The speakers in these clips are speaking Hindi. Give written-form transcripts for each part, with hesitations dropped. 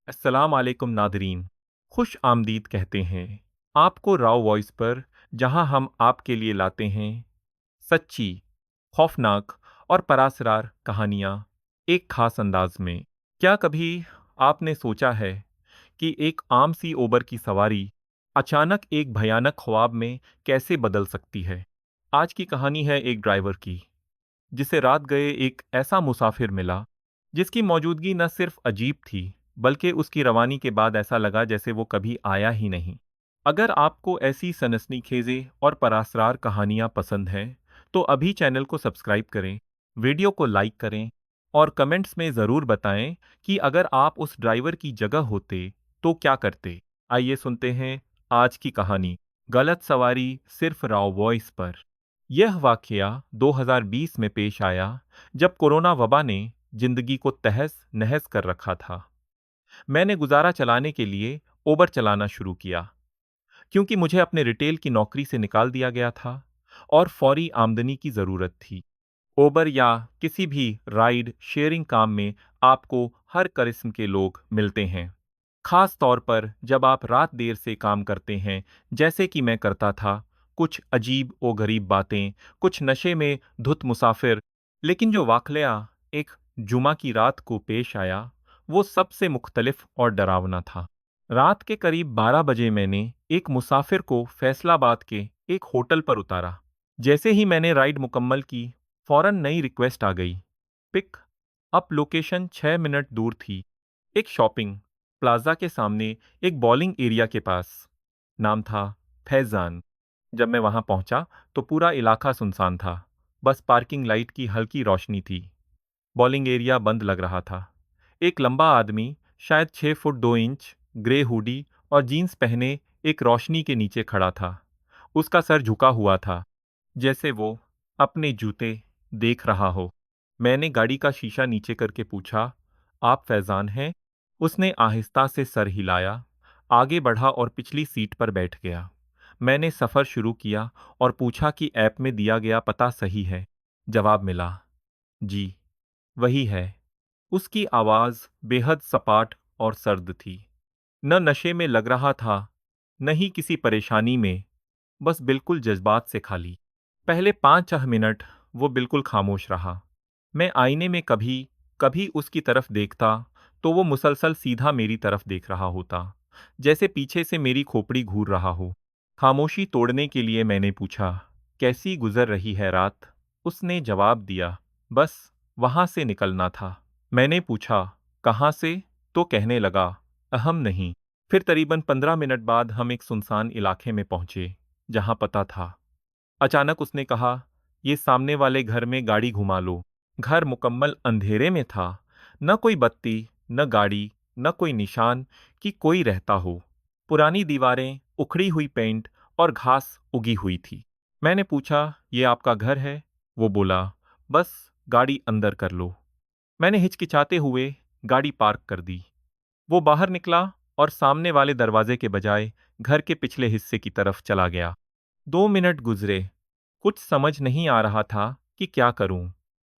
अस्सलाम वालेकुम नादरीन। खुश आमदीद कहते हैं आपको राव वॉइस पर, जहां हम आपके लिए लाते हैं सच्ची, खौफनाक और परासरार कहानियां एक खास अंदाज में। क्या कभी आपने सोचा है कि एक आम सी ओबर की सवारी अचानक एक भयानक ख्वाब में कैसे बदल सकती है? आज की कहानी है एक ड्राइवर की, जिसे रात गए एक ऐसा मुसाफिर मिला जिसकी मौजूदगी न सिर्फ अजीब थी, बल्कि उसकी रवानी के बाद ऐसा लगा जैसे वो कभी आया ही नहीं। अगर आपको ऐसी सनसनीखेज़ और परासरार कहानियां पसंद हैं, तो अभी चैनल को सब्सक्राइब करें, वीडियो को लाइक करें और कमेंट्स में ज़रूर बताएं कि अगर आप उस ड्राइवर की जगह होते तो क्या करते। आइए सुनते हैं आज की कहानी, गलत सवारी सिर्फ राव वॉइस पर। यह वाकया 2020 में पेश आया, जब कोरोना वबा ने जिंदगी को तहस नहस कर रखा था। मैंने गुजारा चलाने के लिए उबर चलाना शुरू किया, क्योंकि मुझे अपने रिटेल की नौकरी से निकाल दिया गया था और फौरी आमदनी की ज़रूरत थी। उबर या किसी भी राइड शेयरिंग काम में आपको हर किस्म के लोग मिलते हैं, खास तौर पर जब आप रात देर से काम करते हैं, जैसे कि मैं करता था। कुछ अजीब व गरीब बातें, कुछ नशे में धुत मुसाफिर। लेकिन जो वाकया एक जुमा की रात को पेश आया, वो सबसे मुख्तलिफ और डरावना था। रात के करीब 12 बजे मैंने एक मुसाफिर को फैसलाबाद के एक होटल पर उतारा। जैसे ही मैंने राइड मुकम्मल की, फौरन नई रिक्वेस्ट आ गई। पिक अप लोकेशन 6 मिनट दूर थी, एक शॉपिंग प्लाजा के सामने, एक बॉलिंग एरिया के पास। नाम था फैजान। जब मैं वहां पहुंचा तो पूरा इलाका सुनसान था, बस पार्किंग लाइट की हल्की रोशनी थी। बॉलिंग एरिया बंद लग रहा था। एक लंबा आदमी, शायद 6 फुट 2 इंच, ग्रे हुडी और जीन्स पहने, एक रोशनी के नीचे खड़ा था। उसका सर झुका हुआ था, जैसे वो अपने जूते देख रहा हो। मैंने गाड़ी का शीशा नीचे करके पूछा, आप फैजान हैं? उसने आहिस्ता से सर हिलाया, आगे बढ़ा और पिछली सीट पर बैठ गया। मैंने सफ़र शुरू किया और पूछा कि ऐप में दिया गया पता सही है। जवाब मिला, जी, वही है। उसकी आवाज़ बेहद सपाट और सर्द थी। न नशे में लग रहा था, न ही किसी परेशानी में, बस बिल्कुल जज्बात से खाली। पहले 5 मिनट वो बिल्कुल खामोश रहा। मैं आईने में कभी कभी उसकी तरफ देखता, तो वो मुसलसल सीधा मेरी तरफ देख रहा होता, जैसे पीछे से मेरी खोपड़ी घूर रहा हो। खामोशी तोड़ने के लिए मैंने पूछा, कैसी गुजर रही है रात? उसने जवाब दिया, बस वहां से निकलना था। मैंने पूछा, कहाँ से? तो कहने लगा, अहम नहीं। फिर करीबन 15 मिनट बाद हम एक सुनसान इलाके में पहुंचे, जहां पता था। अचानक उसने कहा, ये सामने वाले घर में गाड़ी घुमा लो। घर मुकम्मल अंधेरे में था, न कोई बत्ती, न गाड़ी, न कोई निशान कि कोई रहता हो। पुरानी दीवारें, उखड़ी हुई पेंट और घास उगी हुई थी। मैंने पूछा, ये आपका घर है? वो बोला, बस गाड़ी अंदर कर लो। मैंने हिचकिचाते हुए गाड़ी पार्क कर दी। वो बाहर निकला और सामने वाले दरवाजे के बजाय घर के पिछले हिस्से की तरफ चला गया। 2 मिनट गुजरे। कुछ समझ नहीं आ रहा था कि क्या करूं।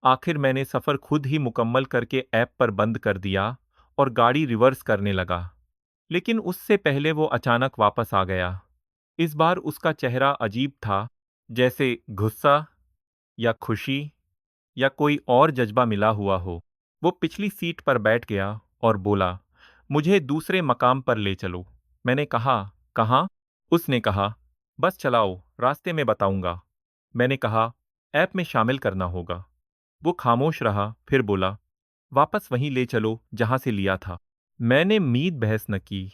आखिर मैंने सफ़र खुद ही मुकम्मल करके ऐप पर बंद कर दिया और गाड़ी रिवर्स करने लगा। लेकिन उससे पहले वो अचानक वापस आ गया। इस बार उसका चेहरा अजीब था, जैसे गुस्सा या खुशी या कोई और जज्बा मिला हुआ हो। वो पिछली सीट पर बैठ गया और बोला, मुझे दूसरे मकाम पर ले चलो। मैंने कहा, कहाँ? उसने कहा, बस चलाओ, रास्ते में बताऊंगा। मैंने कहा, ऐप में शामिल करना होगा। वो खामोश रहा, फिर बोला, वापस वहीं ले चलो जहां से लिया था। मैंने मीत बहस न की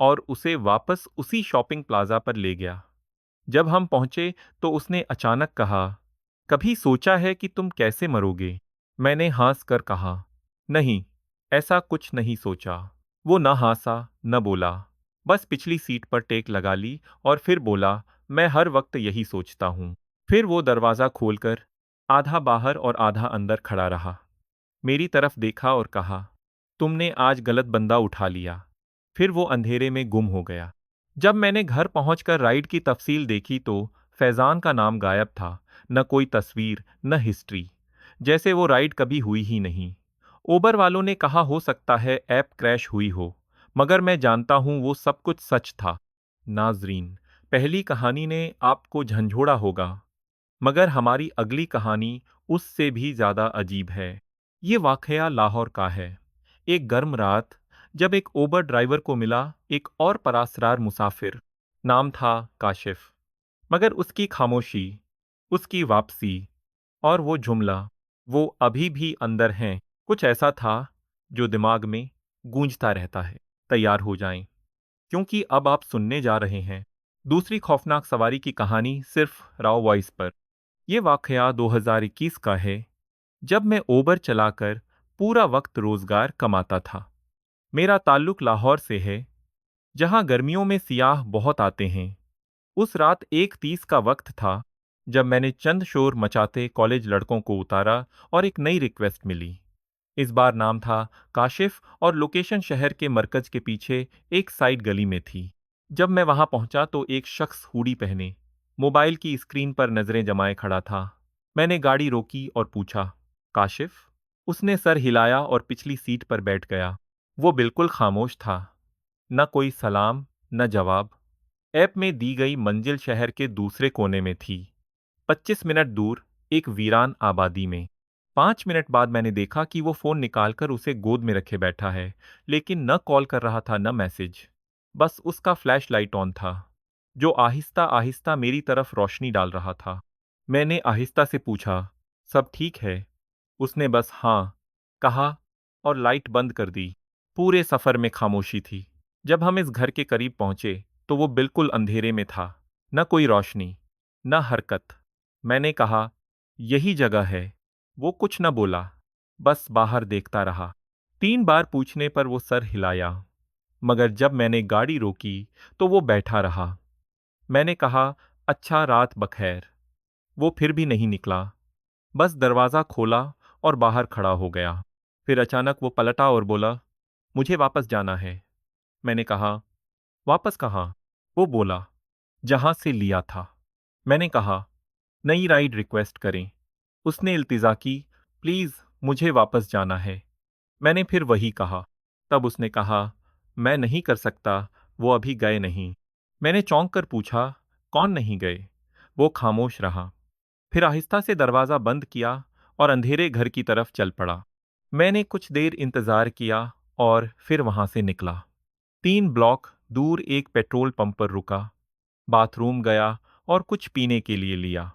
और उसे वापस उसी शॉपिंग प्लाजा पर ले गया। जब हम पहुंचे तो उसने अचानक कहा, कभी सोचा है कि तुम कैसे मरोगे? मैंने हंस कर कहा, नहीं, ऐसा कुछ नहीं सोचा। वो न हंसा न बोला, बस पिछली सीट पर टेक लगा ली और फिर बोला, मैं हर वक्त यही सोचता हूँ। फिर वो दरवाज़ा खोलकर आधा बाहर और आधा अंदर खड़ा रहा। मेरी तरफ देखा और कहा, तुमने आज गलत बंदा उठा लिया। फिर वो अंधेरे में गुम हो गया। जब मैंने घर पहुंचकर राइड की तफसील देखी तो फैजान का नाम गायब था, न कोई तस्वीर, न हिस्ट्री, जैसे वो राइड कभी हुई ही नहीं। ओबर वालों ने कहा हो सकता है ऐप क्रैश हुई हो, मगर मैं जानता हूँ वो सब कुछ सच था। नाज़रीन, पहली कहानी ने आपको झंझोड़ा होगा, मगर हमारी अगली कहानी उससे भी ज़्यादा अजीब है। ये वाक़या लाहौर का है। एक गर्म रात, जब एक उबर ड्राइवर को मिला एक और परासरार मुसाफिर। नाम था काशिफ। मगर उसकी खामोशी, उसकी वापसी और वो जुमला, वो अभी भी अंदर हैं, कुछ ऐसा था जो दिमाग में गूंजता रहता है। तैयार हो जाएं, क्योंकि अब आप सुनने जा रहे हैं दूसरी खौफनाक सवारी की कहानी सिर्फ राव वॉइस पर। यह वाक़या 2021 का है, जब मैं ओबर चलाकर पूरा वक्त रोजगार कमाता था। मेरा ताल्लुक लाहौर से है, जहां गर्मियों में सियाह बहुत आते हैं। उस रात 1:30 का वक्त था, जब मैंने चंद शोर मचाते कॉलेज लड़कों को उतारा और एक नई रिक्वेस्ट मिली। इस बार नाम था काशिफ और लोकेशन शहर के मरकज के पीछे एक साइड गली में थी। जब मैं वहां पहुंचा तो एक शख्स हुडी पहने, मोबाइल की स्क्रीन पर नजरें जमाए खड़ा था। मैंने गाड़ी रोकी और पूछा, काशिफ? उसने सर हिलाया और पिछली सीट पर बैठ गया। वो बिल्कुल खामोश था, न कोई सलाम, न जवाब। ऐप में दी गई मंजिल शहर के दूसरे कोने में थी, 25 मिनट दूर, एक वीरान आबादी में। 5 मिनट बाद मैंने देखा कि वो फोन निकालकर उसे गोद में रखे बैठा है, लेकिन न कॉल कर रहा था न मैसेज। बस उसका फ्लैश लाइट ऑन था, जो आहिस्ता आहिस्ता मेरी तरफ रोशनी डाल रहा था। मैंने आहिस्ता से पूछा, सब ठीक है? उसने बस हाँ कहा और लाइट बंद कर दी। पूरे सफर में खामोशी थी। जब हम इस घर के करीब पहुंचे तो वो बिल्कुल अंधेरे में था, न कोई रोशनी, न हरकत। मैंने कहा, यही जगह है। वो कुछ न बोला, बस बाहर देखता रहा। 3 बार पूछने पर वो सर हिलाया, मगर जब मैंने गाड़ी रोकी तो वो बैठा रहा। मैंने कहा, अच्छा, रात बखैर। वो फिर भी नहीं निकला, बस दरवाज़ा खोला और बाहर खड़ा हो गया। फिर अचानक वो पलटा और बोला, मुझे वापस जाना है। मैंने कहा, वापस कहाँ? वो बोला, जहां से लिया था। मैंने कहा, नई राइड रिक्वेस्ट करें। उसने इल्तिजा की, प्लीज मुझे वापस जाना है। मैंने फिर वही कहा। तब उसने कहा, मैं नहीं कर सकता, वो अभी गए नहीं। मैंने चौंक कर पूछा, कौन नहीं गए? वो खामोश रहा। फिर आहिस्ता से दरवाज़ा बंद किया और अंधेरे घर की तरफ चल पड़ा। मैंने कुछ देर इंतज़ार किया और फिर वहां से निकला। 3 ब्लॉक दूर एक पेट्रोल पंप पर रुका, बाथरूम गया और कुछ पीने के लिए लिया।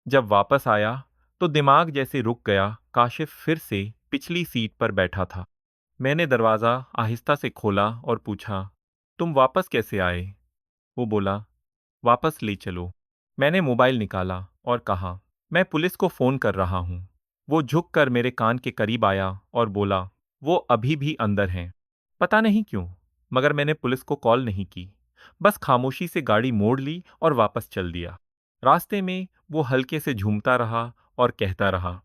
जब वापस आया तो दिमाग जैसे रुक गया। काशिफ फिर से पिछली सीट पर बैठा था। मैंने दरवाज़ा आहिस्ता से खोला और पूछा, तुम वापस कैसे आए? वो बोला, वापस ले चलो। मैंने मोबाइल निकाला और कहा, मैं पुलिस को फ़ोन कर रहा हूँ। वो झुककर मेरे कान के करीब आया और बोला, वो अभी भी अंदर हैं। पता नहीं क्यों, मगर मैंने पुलिस को कॉल नहीं की, बस खामोशी से गाड़ी मोड़ ली और वापस चल दिया। रास्ते में वो हल्के से झूमता रहा और कहता रहा,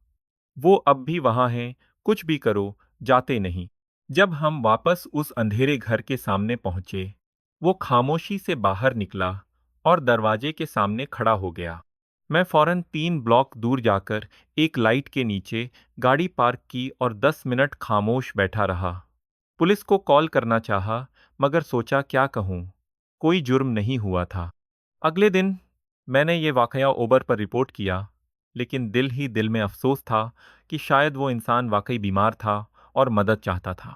वो अब भी वहां हैं, कुछ भी करो, जाते नहीं। जब हम वापस उस अंधेरे घर के सामने पहुंचे, वो खामोशी से बाहर निकला और दरवाजे के सामने खड़ा हो गया। मैं फौरन 3 ब्लॉक दूर जाकर एक लाइट के नीचे गाड़ी पार्क की और 10 मिनट खामोश बैठा रहा। पुलिस को कॉल करना चाहा, मगर सोचा क्या कहूँ, कोई जुर्म नहीं हुआ था। अगले दिन मैंने ये वाकया ओबर पर रिपोर्ट किया, लेकिन दिल ही दिल में अफसोस था कि शायद वो इंसान वाकई बीमार था और मदद चाहता था।